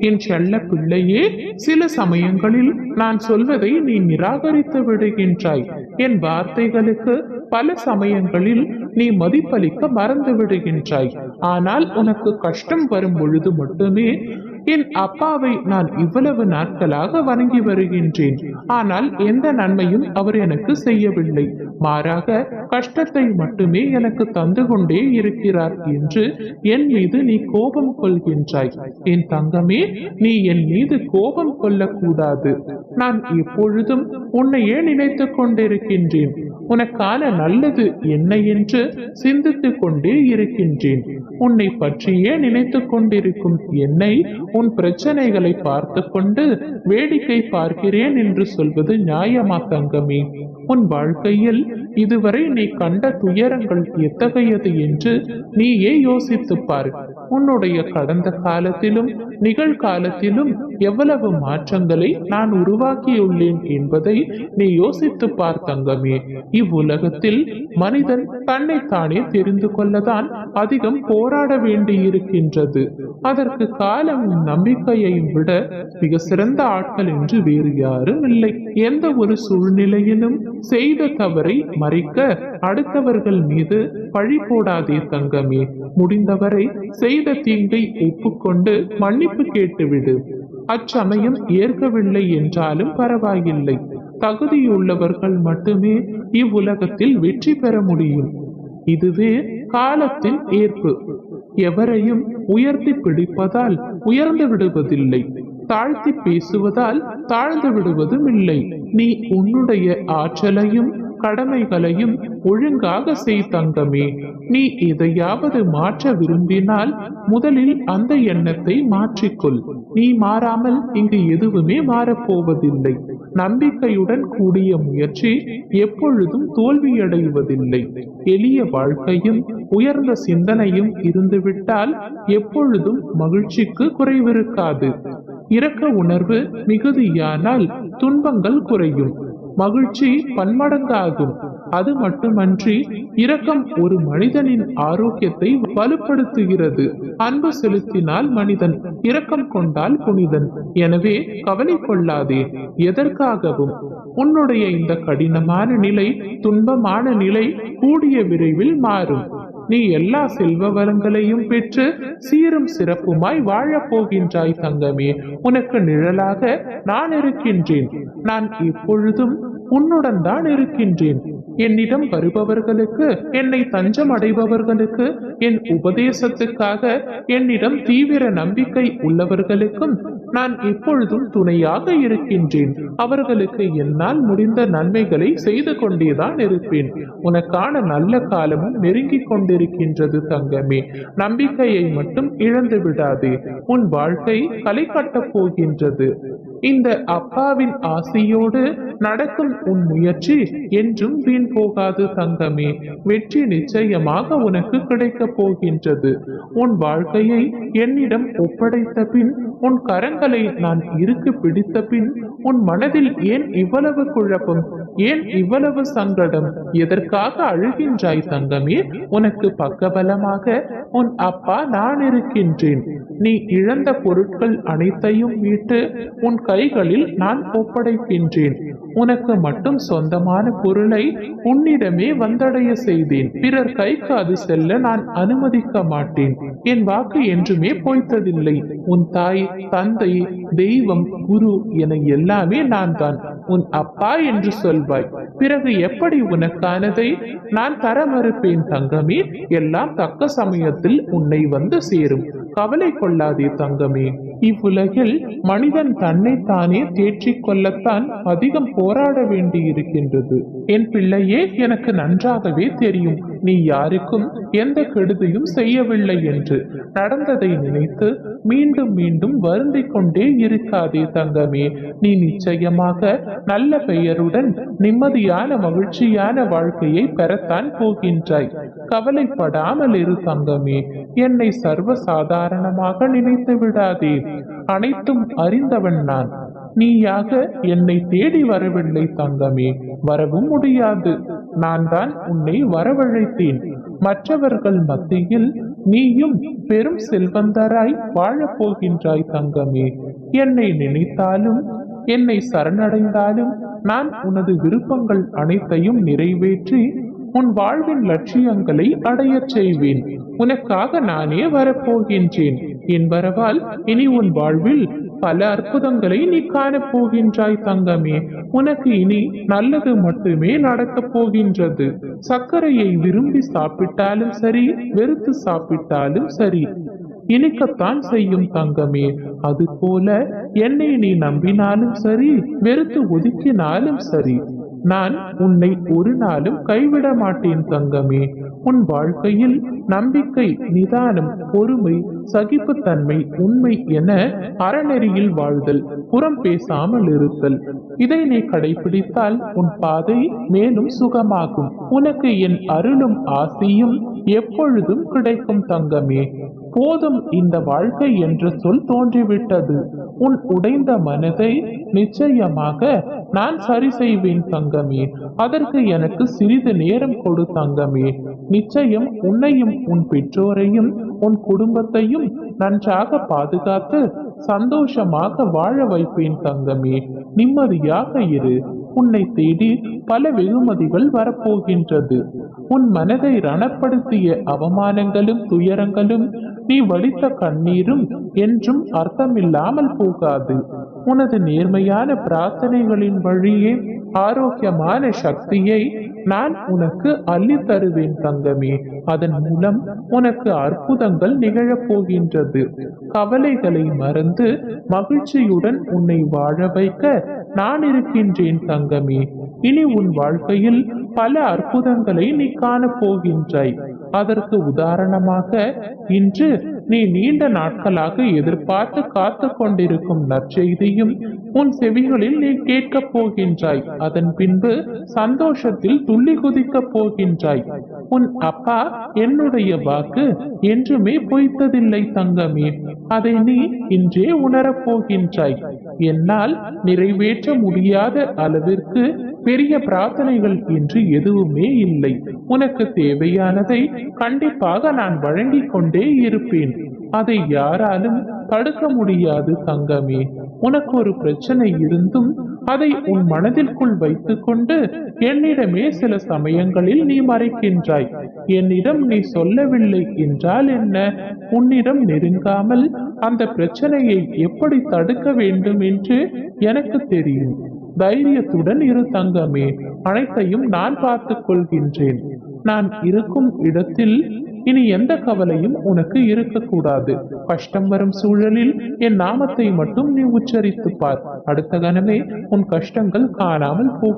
என் செல்ல பிள்ளையே, சில சமயங்களில் நான் சொல்வதை நீ நிராகரித்து விடுகின்றாய். என் வார்த்தைகளுக்கு பல சமயங்களில் நீ மதிப்பளிக்க மறந்து விடுகின்றாய். ஆனால் உனக்கு கஷ்டம் வரும் பொழுது மட்டுமே என் அப்பாவை நான் இவ்வளவு நாட்களாக வணங்கி வருகின்றேன். ஆனால் எந்த நன்மையும் அவர் எனக்கு செய்யவில்லை. மாறாக கஷ்டத்தை மட்டுமே எனக்கு தந்து கொண்டே இருக்கிறார் என்று என் மீது நீ கோபம் கொள்கின்றாய். என் தங்கமே, நீ என் மீது கோபம் கொள்ளக்கூடாது. நான் எப்பொழுதும் உன்னையே நினைத்துக் கொண்டிருக்கின்றேன். உனக்கான நல்லது என்ன என்று சிந்தித்துக் கொண்டே இருக்கின்றேன். உன்னை பற்றியே நினைத்துக் கொண்டிருக்கும் என்னை உன் பிரச்சனைகளை பார்த்து கொண்டு வேடிக்கை பார்க்கிறேன் என்று சொல்வது நியாயமா தங்கமே? உன் வாழ்க்கையில் இதுவரை நீ கண்ட துயரங்கள் எத்தகையது என்று நீயே யோசித்துப் பார். உன்னுடைய கடந்த காலத்திலும் நிகழ்காலத்திலும் எவ்வளவு மாற்றங்களை நான் உருவாக்கியுள்ளேன் என்பதை நீ யோசித்து பார் தங்கமே. இவ்வுலகத்தில் மனிதன் தன்னைத்தானே தெரிந்து கொள்ளதான் அதிகம் போராட வேண்டியிருக்கின்றது. அதற்கு காலமும் நம்பிக்கையையும் விட மிக சிறந்த ஆட்கள் என்று வேறு யாரும் இல்லை. எந்த ஒரு சூழ்நிலையிலும் செய்த தவறை மறைக்க அடுத்தவர்கள் மீது பழி போடாதே தங்கமே. முடிந்தவரை செய்த தீங்கை ஒப்புக்கொண்டு மன்னிப்பு கேட்டுவிடு. அச்சமயம் ஏற்கவில்லை என்றாலும் பரவாயில்லை. தகுதியுள்ளவர்கள் மட்டுமே இவ்வுலகத்தில் வெற்றி பெற முடியும். இதுவே காலத்தின் ஏற்பு. எவரையும் உயர்த்தி பிடிப்பதால் உயர்ந்து விடுவதில்லை, தாழ்த்தி பேசுவதால் தாழ்ந்து விடுவதும் இல்லை. நீ உன்னுடைய ஆற்றலையும் கடமைகளையும் ஒழுங்காக செய் தங்கமே. நீ எதையாவது மாற்ற விரும்பினால் முதலில் அந்த எண்ணத்தை மாற்றிக்கொள். நீ மாறாமல் இங்கு எதுவுமே மாறப்போவதில்லை. நம்பிக்கையுடன் கூடிய முயற்சி எப்பொழுதும் தோல்வியடைவதில்லை. எளிய வாழ்க்கையும் உயர்ந்த சிந்தனையும் இருந்துவிட்டால் எப்பொழுதும் மகிழ்ச்சிக்கு குறைவிருக்காது. இரக்க உணர்வு மிகுதியானால் துன்பங்கள் குறையும், மகிழ்ச்சி பன்மடங்காகும். அது மட்டுமன்றி இரக்கம் ஒரு மனிதனின் ஆரோக்கியத்தை வலுப்படுத்துகிறது. அன்பு செலுத்தினால் மனிதன், இரக்கம் கொண்டால் புனிதன். எனவே கவலை கொள்ளாதே எதற்காகவும். உன்னுடைய இந்த கடினமான நிலை, துன்பமான நிலை கூடிய விரைவில் மாறும். நீ எல்லா செல்வ வளங்களையும் பெற்று சீரும் சிறப்புமாய் வாழப் போகின்றாய் தங்கமே. உனக்கு நிழலாக நான் இருக்கின்றேன். நான் எப்பொழுதும் உன்னுடன் தான் இருக்கின்றேன். என்னிடம் வருபவர்களுக்கு, என்னை தஞ்சம் அடைபவர்களுக்கு, என் உபதேசத்துக்காக என்னிடம் தீவிர நம்பிக்கை உள்ளவர்களுக்கும் நான் எப்பொழுதும் துணையாக இருக்கின்றேன். அவர்களுக்கு என்னால் முடிந்த நன்மைகளை செய்து கொண்டேதான் இருப்பேன். உனக்கான நல்ல காலமும் நெருங்கிக் கொண்டிருக்கின்றது தங்கமே. நம்பிக்கையை மட்டும் இழந்து விடாதே. உன் வாழ்க்கை களை கட்டப் போகின்றது. இந்த அப்பாவின் ஆசையோடு நடக்கும் உன் முயற்சி என்றும் வீண் போகாது தங்கமே. வெற்றி நிச்சயமாக உனக்கு கிடைக்கப் போகின்றது. உன் வாழ்க்கையை என்னிடம் ஒப்படைத்த பின், உன் கரங்களை நான் இறுக்கி பிடித்த பின், உன் மனதில் ஏன் இவ்வளவு குழப்பம், ஏன் இவ்வளவு சங்கடம், எதற்காக அழுகின்றாய் தங்கமே? உனக்கு பக்கபலமாக உன் அப்பா நான் இருக்கின்றேன். நீ இழந்த பொருட்கள் அனைத்தையும் மீட்டு உன் கைகளில் நான் ஒப்படைக்கின்றேன். உனக்கு மட்டும் சொந்தமான பொருளை உன்னிடமே வந்தடைய செய்தேன். பிறர் கைக்கு அது செல்ல நான் அனுமதிக்க மாட்டேன். என் வாக்கு என்றுமே பொய்த்ததில்லை. உன் தாய், தந்தை, தெய்வம், குரு என எல்லாமே நான் தான். உன் அப்பா என்று சொல்வாய். பிறகு எப்படி உனக்கானதை நான் தர மறுப்பேன் தங்கமே? எல்லாம் தக்க சமயத்தில் உன்னை வந்து சேரும். கவலை கொள்ளாதே தங்கமே. இவ்வுலகில் மனிதன் தன்னைத்தானே தேற்றிக் கொள்ளத்தான் அதிகம் போராட வேண்டியிருக்கின்றது. என் பிள்ளையே, எனக்கு நன்றாகவே தெரியும் நீ யாருக்கும் எந்த கெடுதியும் செய்யவில்லை என்று. நடந்ததை நினைத்து மீண்டும் மீண்டும் வருந்திக் கொண்டே இருக்காதே தங்கமே. நீ நிச்சயமாக நல்ல பெயருடன் நிம்மதியான மகிழ்ச்சியான வாழ்க்கையை பெறத்தான் போகின்றாய். கவலைப்படாமல் இரு தங்கமே. என்னை சர்வ சாதாரணமாக நினைத்து விடாதே. அனைத்தும் அறிந்தவன் நான். நீயாக என்னை தேடி வரவில்லை தங்கமே, வரவும் முடியாது. நான் தான் உன்னை வரவழைத்தேன். மற்றவர்கள் மத்தியில் நீயும் பெரும் செல்வந்தராய் வாழப் போகின்றாய் தங்கமே. என்னை நினைத்தாலும் என்னை சரணடைந்தாலும் நான் உனது விருப்பங்கள் அனைத்தையும் நிறைவேற்றி உன் வாழ்வின் லட்சியங்களை அடையச் செய்வேன். உனக்காக நானே வரப்போகின்றேன். என் வரவால் இனி உன் வாழ்வில் பல அற்புதங்களை நீ காணப் போகின்றாய் தங்கமே. உனக்கு இனி நல்லது மட்டுமே நடக்கப் போகின்றது. சர்க்கரையை விரும்பி சாப்பிட்டாலும் சரி, வெறுத்து சாப்பிட்டாலும் சரி, இனிக்கத்தான் செய்யும் தங்கமே. அதுபோல என்னை நீ நம்பினாலும் சரி, வெறுத்து ஒதுக்கினாலும் சரி, நான் உன்னை ஒரு நாளும் கைவிட மாட்டேன் தங்கமே. உன் வாழ்க்கையில் நம்பிக்கை, நிதானம், பொறுமை, சகிப்புத்தன்மை, உண்மை என அறநெறியில் வாழ்தல், புறம் பேசாமல் இருத்தல், இதை நீ கடைபிடித்தால் உன் பாதை மேலும் சுகமாகும். உனக்கு என் அருளும் ஆசையும் எப்பொழுதும் கிடைக்கும் தங்கமே. போதும், இந்த வாழ்க்கை என்ற சொல் தோன்றிவிட்டது. உன் உடைந்த மனதை நிச்சயமாக நான் சரி செய்வேன் தங்கமே. அதற்கு எனக்கு சிறிது நேரம் கொடு தங்கமே. நிச்சயம் உன்னையும் உன் பெற்றோரையும் உன் குடும்பத்தையும் நன்றாக பாதுகாத்து சந்தோஷமாக வாழ வைப்பேன் தங்கமே. நிம்மதியாக இரு. உன்னை தேடி பல வெகுமதிகள் வரப்போகின்றது. உன் மனதை ரணப்படுத்திய அவமானங்களும் துயரங்களும் நீ வடித்த கண்ணீரும் என்றும் அர்த்தமில்லாமல் போகாது. உனது நேர்மையான பிரார்த்தனைகளின் வழியே ஆரோக்கியமான சக்தியை நான் உனக்கு அள்ளி தருவேன் தங்கமே. அதன் மூலம் உனக்கு அற்புதங்கள் நிகழப் போகின்றது. கவலைகளை மறந்து மகிழ்ச்சியுடன் உன்னை வாழ வைக்க நான் இருக்கின்றேன் தங்கமே. இனி உன் வாழ்க்கையில் பல அற்புதங்களை நீ காணப் போகின்றாய். அதற்கு உதாரணமாக இன்று நீ நீண்ட நாட்களாக எதிர்பார்த்து காத்து கொண்டிருக்கும் நற்செய்தியும் உன் செவிகளில் நீ கேட்கப் போகின்றாய். அதன் பின்பு சந்தோஷத்தில் துள்ளி குதிக்கப் போகின்றாய். உன் அப்பா என்னுடைய வாக்கு என்றுமே பொய்த்ததில்லை தங்கமே. அதை நீ இன்றே உணரப் போகின்றாய். என்னால் நிறைவேற்ற முடியாத அளவிற்கு பெரிய பிரார்த்தனைகள் என்று எதுவுமே இல்லை. உனக்கு தேவையானதை கண்டிப்பாக நான் வழங்கிக் கொண்டே இருப்பேன். அதை யாராலும் தடுக்க முடியாது தங்கமே. உனக்கு ஒரு பிரச்சனை இருந்தும் அதை உன் மனதிற்குள் வைத்துக் கொண்டு என்னிடமே சில சமயங்களில் நீ மறைக்கின்றாய். என்னிடம் நீ சொல்லவில்லை என்றால் என்ன? உன்னிடம் நெருங்காமல் அந்த பிரச்சனையை எப்படி தடுக்க வேண்டும் என்று எனக்கு தெரியும். தைரியத்துடன் இரு தங்கமே. அனைத்தையும் நான் பார்த்துக் கொள்கின்றேன். நான் இருக்கும் இடத்தில் இனி எந்த கவலையும் உனக்கு இருக்கக்கூடாது. கஷ்டம் வரும் சூழலில் என் நாமத்தை மட்டும் நீ உச்சரித்து பார். அடுத்த கணமே உன் கஷ்டங்கள் காணாமல் போ.